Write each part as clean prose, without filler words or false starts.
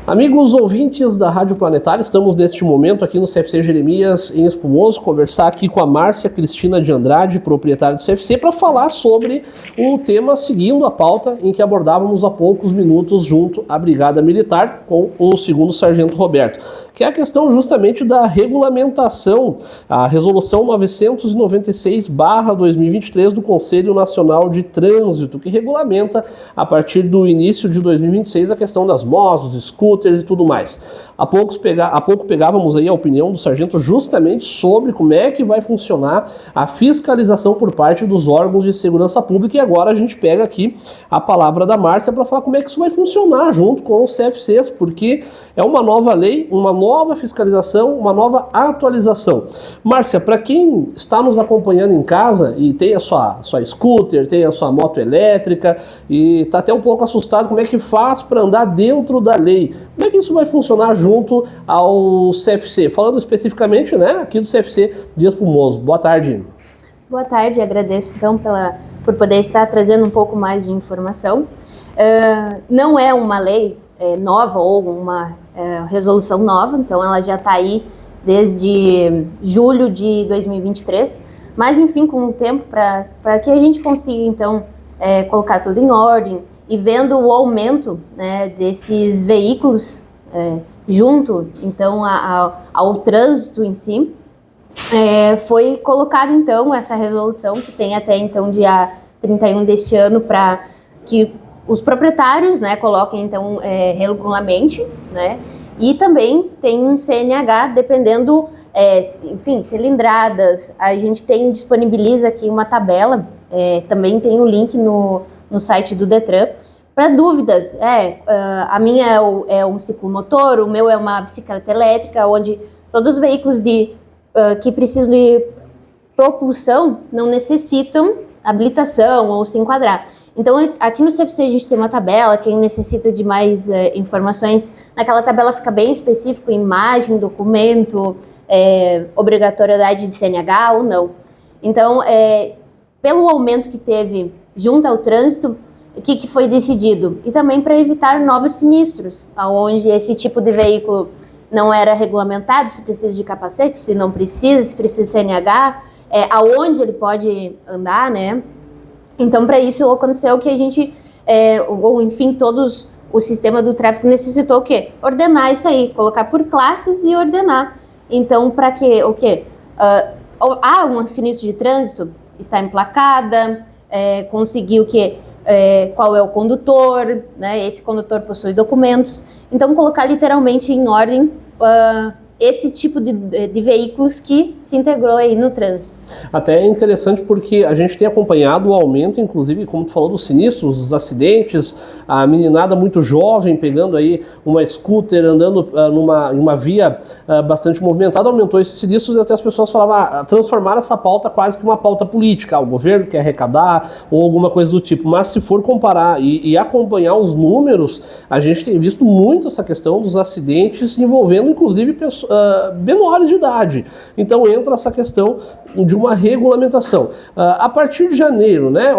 Amigos ouvintes da Rádio Planetária, estamos neste momento aqui no CFC Jeremias, em Espumoso, conversar aqui com a Márcia Cristina de Andrade, proprietária do CFC, para falar sobre o tema seguindo a pauta em que abordávamos há poucos minutos junto à Brigada Militar com o 2º Sargento Roberto, que é a questão justamente da regulamentação, a Resolução 996/2023 do Conselho Nacional de Trânsito, que regulamenta, a partir do início de 2026, a questão das motos, scooters e tudo mais. Há pouco pegávamos aí a opinião do sargento justamente sobre como é que vai funcionar a fiscalização por parte dos órgãos de segurança pública, e agora a gente pega aqui a palavra da Márcia para falar como é que isso vai funcionar junto com os CFCs, porque é uma nova lei, uma nova fiscalização, uma nova atualização. Márcia, para quem está nos acompanhando em casa e tem a sua scooter, tem a sua moto elétrica e está até um pouco assustado, como é que faz para andar dentro da lei? Como é que isso vai funcionar junto ao CFC? Falando especificamente, né, aqui do CFC de Espumoso. Boa tarde. Boa tarde, agradeço então por poder estar trazendo um pouco mais de informação. Não é uma lei nova ou uma resolução nova, então ela já está aí desde julho de 2023, mas enfim, com o tempo para que a gente consiga então colocar tudo em ordem e vendo o aumento, né, desses veículos junto então ao trânsito em si, foi colocada então essa resolução que tem até então dia 31 deste ano para que os proprietários, né, coloquem então regularmente, né, e também tem um CNH dependendo, enfim, cilindradas. A gente disponibiliza aqui uma tabela, também tem o link no site do Detran. Para dúvidas, a minha é um ciclomotor, o meu é uma bicicleta elétrica, onde todos os veículos que precisam de propulsão não necessitam habilitação ou se enquadrar. Então, aqui no CFC a gente tem uma tabela, quem necessita de mais informações, naquela tabela fica bem específico, imagem, documento, obrigatoriedade de CNH ou não. Então, pelo aumento que teve junto ao trânsito, o que foi decidido? E também para evitar novos sinistros, onde esse tipo de veículo não era regulamentado, se precisa de capacete, se não precisa, se precisa de CNH, aonde ele pode andar, né? Então, para isso aconteceu que a gente, ou enfim, todos o sistema do tráfego necessitou o quê? Ordenar isso aí, colocar por classes e ordenar. Então, para que, o quê? Há um sinistro de trânsito, está emplacada, conseguir o quê? Qual é o condutor, né? Esse condutor possui documentos. Então, colocar literalmente em ordem esse tipo de veículos que se integrou aí no trânsito. Até é interessante porque a gente tem acompanhado o aumento, inclusive, como tu falou, dos sinistros, dos acidentes, a meninada muito jovem pegando aí uma scooter, andando em uma via bastante movimentada, aumentou esses sinistros e até as pessoas falavam, transformar essa pauta quase que uma pauta política, o governo quer arrecadar ou alguma coisa do tipo. Mas se for comparar e acompanhar os números, a gente tem visto muito essa questão dos acidentes envolvendo, inclusive, pessoas menores de idade. Então entra essa questão de uma regulamentação. A partir de janeiro, né,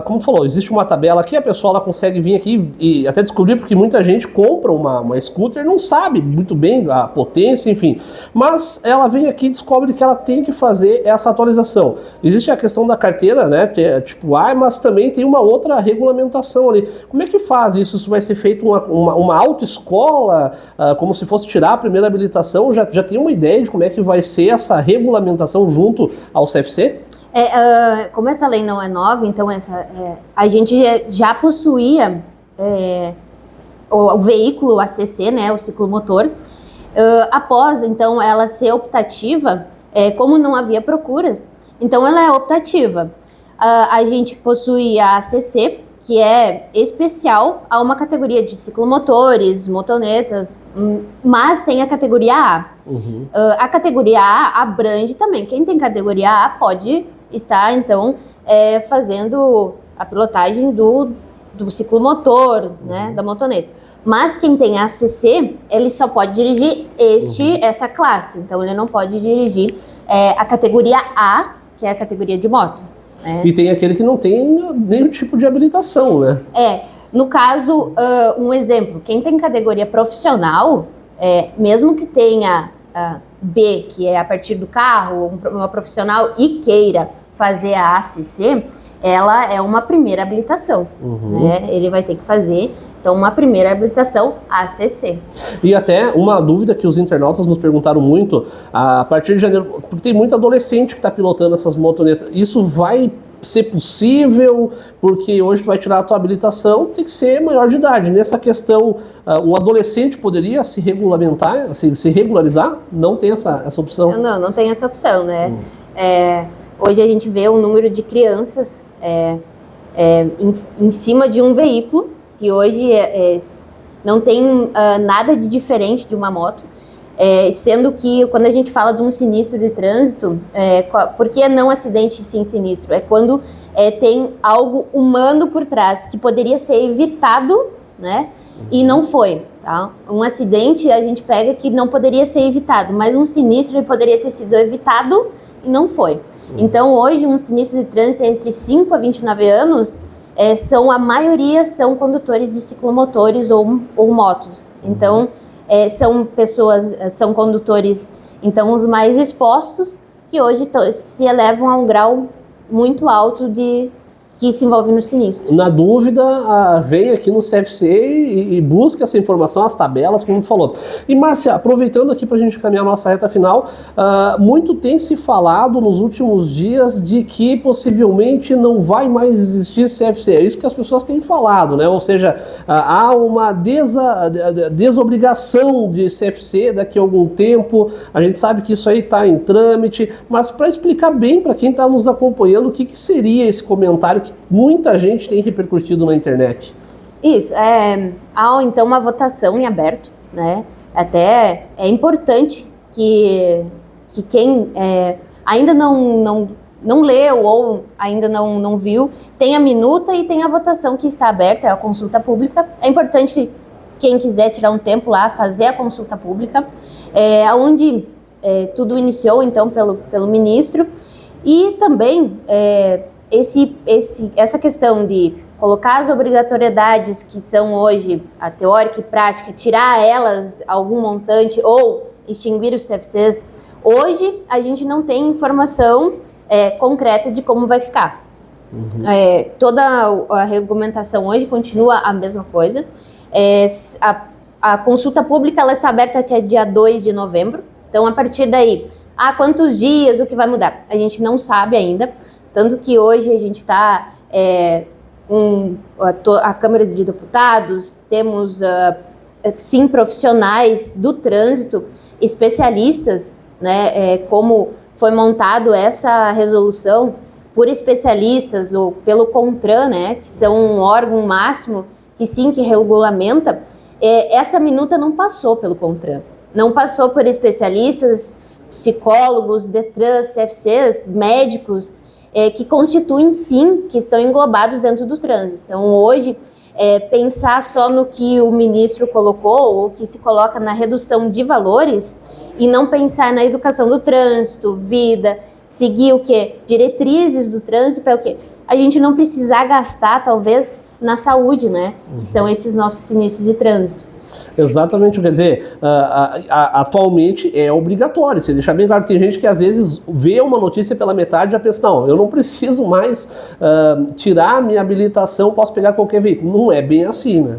como tu falou, existe uma tabela aqui, a pessoa ela consegue vir aqui e até descobrir, porque muita gente compra uma scooter, não sabe muito bem a potência, enfim, mas ela vem aqui e descobre que ela tem que fazer essa atualização. Existe a questão da carteira, né, tipo A, mas também tem uma outra regulamentação ali. Como é que faz isso? Isso vai ser feito uma autoescola, como se fosse tirar a primeira habilitação? Já tem uma ideia de como é que vai ser essa regulamentação junto ao CFC? Como essa lei não é nova, então a gente já possuía o veículo ACC, né, o ciclomotor. Após, então, ela ser optativa, como não havia procuras, então ela é optativa. A gente possui a ACC, que é especial a uma categoria de ciclomotores, motonetas, mas tem a categoria A. Uhum. A categoria A abrange também. Quem tem categoria A pode estar, então, fazendo a pilotagem do ciclomotor, né, da motoneta. Mas quem tem ACC, ele só pode dirigir essa classe. Então, ele não pode dirigir a categoria A, que é a categoria de moto. E tem aquele que não tem nenhum tipo de habilitação, né? No caso, um exemplo, quem tem categoria profissional, mesmo que tenha B, que é a partir do carro, uma profissional e queira fazer a ACC, ela é uma primeira habilitação, né? Ele vai ter que fazer, então, uma primeira habilitação ACC. E até uma dúvida que os internautas nos perguntaram muito, a partir de janeiro, porque tem muito adolescente que está pilotando essas motonetas, isso vai ser possível? Porque hoje tu vai tirar a tua habilitação, tem que ser maior de idade. Nessa questão, um adolescente poderia se regulamentar, se regularizar? Não tem essa opção? Não tem essa opção, né? Hoje a gente vê um número de crianças em cima de um veículo, que hoje não tem nada de diferente de uma moto, sendo que quando a gente fala de um sinistro de trânsito, por que não acidente sim sinistro? É quando tem algo humano por trás, que poderia ser evitado, né? E não foi, tá? Um acidente a gente pega que não poderia ser evitado, mas um sinistro ele poderia ter sido evitado e não foi. Então hoje um sinistro de trânsito entre 5 a 29 anos, a maioria são condutores de ciclomotores ou motos. Então, são condutores, então, os mais expostos, que hoje se elevam a um grau muito alto que se envolve no sinistro. Na dúvida, vem aqui no CFC e busca essa informação, as tabelas, como tu falou. E Márcia, aproveitando aqui para a gente caminhar a nossa reta final, muito tem se falado nos últimos dias de que possivelmente não vai mais existir CFC. É isso que as pessoas têm falado, né? Ou seja, há uma desobrigação de CFC daqui a algum tempo. A gente sabe que isso aí está em trâmite, mas para explicar bem para quem está nos acompanhando, o que seria esse comentário que muita gente tem repercutido na internet? Isso, há então uma votação em aberto, né? Até é importante que quem ainda não leu ou ainda não viu, tem a minuta e tem a votação que está aberta, é a consulta pública. É importante quem quiser tirar um tempo lá, fazer a consulta pública, onde tudo iniciou então pelo ministro, e também essa questão de colocar as obrigatoriedades que são hoje a teórica e prática, tirar elas algum montante ou extinguir os CFCs, hoje a gente não tem informação concreta de como vai ficar. Toda a regulamentação hoje continua a mesma coisa. A consulta pública ela está aberta até dia 2 de novembro, então a partir daí, quantos dias, o que vai mudar? A gente não sabe ainda. Tanto que hoje a gente está com a Câmara de Deputados, temos, sim, profissionais do trânsito, especialistas, né, como foi montado essa resolução por especialistas ou pelo CONTRAN, né, que são um órgão máximo que regulamenta. Essa minuta não passou pelo CONTRAN, não passou por especialistas, psicólogos, DETRAN, CFCs, médicos, que constituem, sim, que estão englobados dentro do trânsito. Então, hoje, pensar só no que o ministro colocou, ou que se coloca na redução de valores, e não pensar na educação do trânsito, vida, seguir o quê? Diretrizes do trânsito para o quê? A gente não precisar gastar, talvez, na saúde, né? Que são esses nossos sinistros de trânsito. Exatamente, quer dizer, atualmente é obrigatório. Você deixa bem claro que tem gente que às vezes vê uma notícia pela metade e já pensa, não, eu não preciso mais tirar a minha habilitação, posso pegar qualquer veículo. Não é bem assim, né?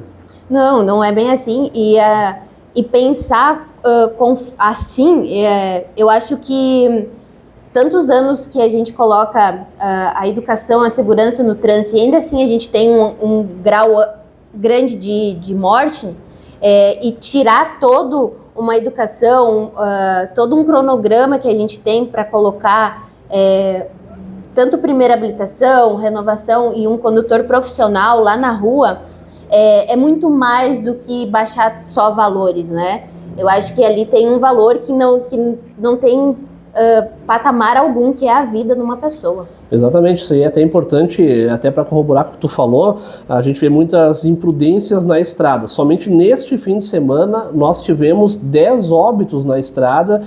Não é bem assim. E pensar assim, eu acho que tantos anos que a gente coloca a educação, a segurança no trânsito, e ainda assim a gente tem um grau grande de morte, e tirar toda uma educação, todo um cronograma que a gente tem para colocar tanto primeira habilitação, renovação e um condutor profissional lá na rua, é muito mais do que baixar só valores, né? Eu acho que ali tem um valor que não tem patamar algum, que é a vida de uma pessoa. Exatamente, isso aí é até importante, até para corroborar o que tu falou, a gente vê muitas imprudências na estrada. Somente neste fim de semana nós tivemos 10 óbitos na estrada,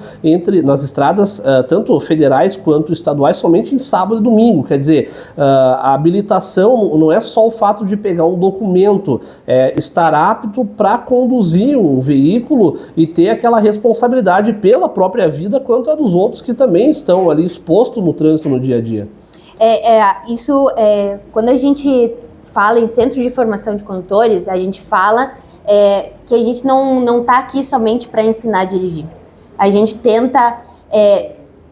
nas estradas tanto federais quanto estaduais, somente em sábado e domingo. Quer dizer, a habilitação não é só o fato de pegar um documento, é estar apto para conduzir um veículo e ter aquela responsabilidade pela própria vida quanto a dos outros que também estão ali expostos no trânsito no dia a dia. Quando a gente fala em centro de formação de condutores, a gente fala que a gente não está aqui somente para ensinar a dirigir. A gente tenta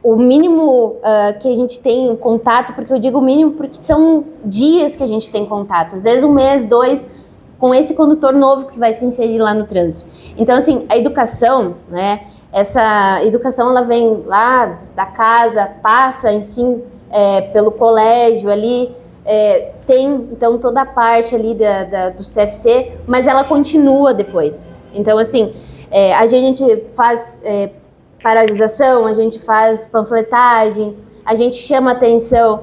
o mínimo que a gente tem contato, porque eu digo o mínimo porque são dias que a gente tem contato, às vezes 1 mês, 2, com esse condutor novo que vai se inserir lá no trânsito. Então, assim, a educação, né, essa educação ela vem lá da casa, passa em si, pelo colégio ali, tem então toda a parte ali do CFC, mas ela continua depois. Então assim, a gente faz paralisação, a gente faz panfletagem, a gente chama atenção,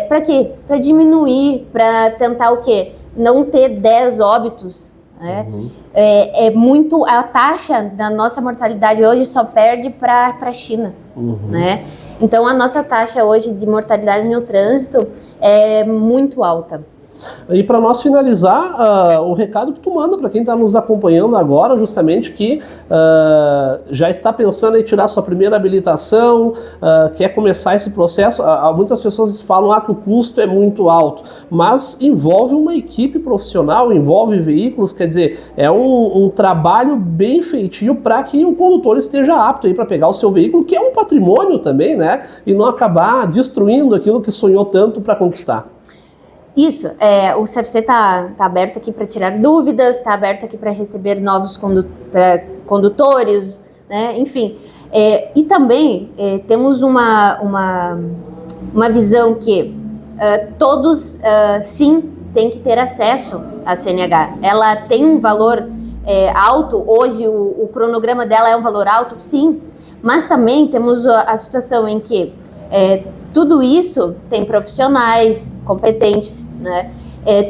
para quê? Para diminuir, para tentar o quê? Não ter 10 óbitos, né? A taxa da nossa mortalidade hoje só perde para a China, né? Então, a nossa taxa hoje de mortalidade no trânsito é muito alta. E para nós finalizar, o recado que tu manda para quem está nos acompanhando agora, justamente que já está pensando em tirar sua primeira habilitação, quer começar esse processo. Muitas pessoas falam que o custo é muito alto, mas envolve uma equipe profissional, envolve veículos, quer dizer, é um trabalho bem feitio para que o condutor esteja apto aí para pegar o seu veículo, que é um patrimônio também, né? E não acabar destruindo aquilo que sonhou tanto para conquistar. Isso, o CFC está aberto aqui para tirar dúvidas, está aberto aqui para receber novos condutores, né? Enfim. E também temos uma visão que todos sim têm que ter acesso à CNH. Ela tem um valor alto, hoje o cronograma dela é um valor alto, sim, mas também temos a situação em que tudo isso tem profissionais competentes, né?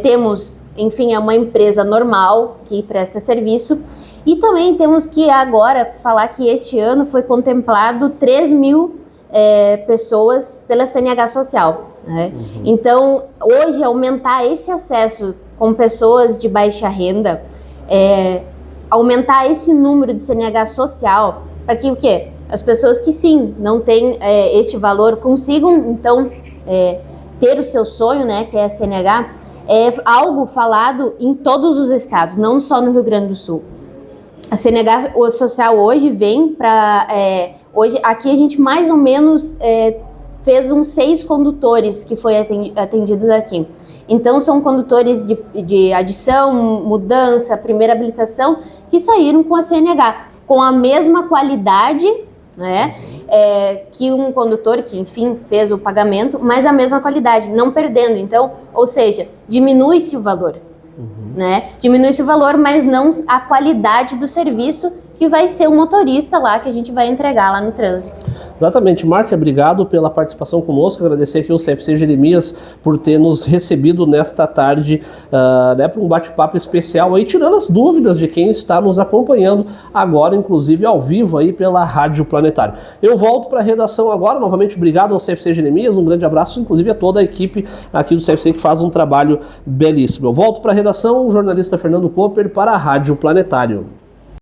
Temos, enfim, uma empresa normal que presta serviço e também temos que agora falar que este ano foi contemplado 3.000 pessoas pela CNH Social, né? Então, hoje, aumentar esse acesso com pessoas de baixa renda, aumentar esse número de CNH Social, para que o quê? As pessoas que sim, não têm este valor, consigam então ter o seu sonho, né, que é a CNH, é algo falado em todos os estados, não só no Rio Grande do Sul. A CNH social hoje vem para... hoje, aqui a gente mais ou menos fez uns 6 condutores que foi atendidos aqui. Então são condutores de adição, mudança, primeira habilitação, que saíram com a CNH, com a mesma qualidade, né, que um condutor que, enfim, fez o pagamento, mas a mesma qualidade, não perdendo. Então, ou seja, diminui-se o valor, né? Diminui-se o valor, mas não a qualidade do serviço que vai ser o motorista lá que a gente vai entregar lá no trânsito. Exatamente. Márcia, obrigado pela participação conosco, agradecer aqui ao CFC Jeremias por ter nos recebido nesta tarde, né, para um bate-papo especial aí, tirando as dúvidas de quem está nos acompanhando agora, inclusive ao vivo aí pela Rádio Planetário. Eu volto para a redação agora, novamente obrigado ao CFC Jeremias, um grande abraço, inclusive a toda a equipe aqui do CFC que faz um trabalho belíssimo. Eu volto para a redação, o jornalista Fernando Cooper para a Rádio Planetário.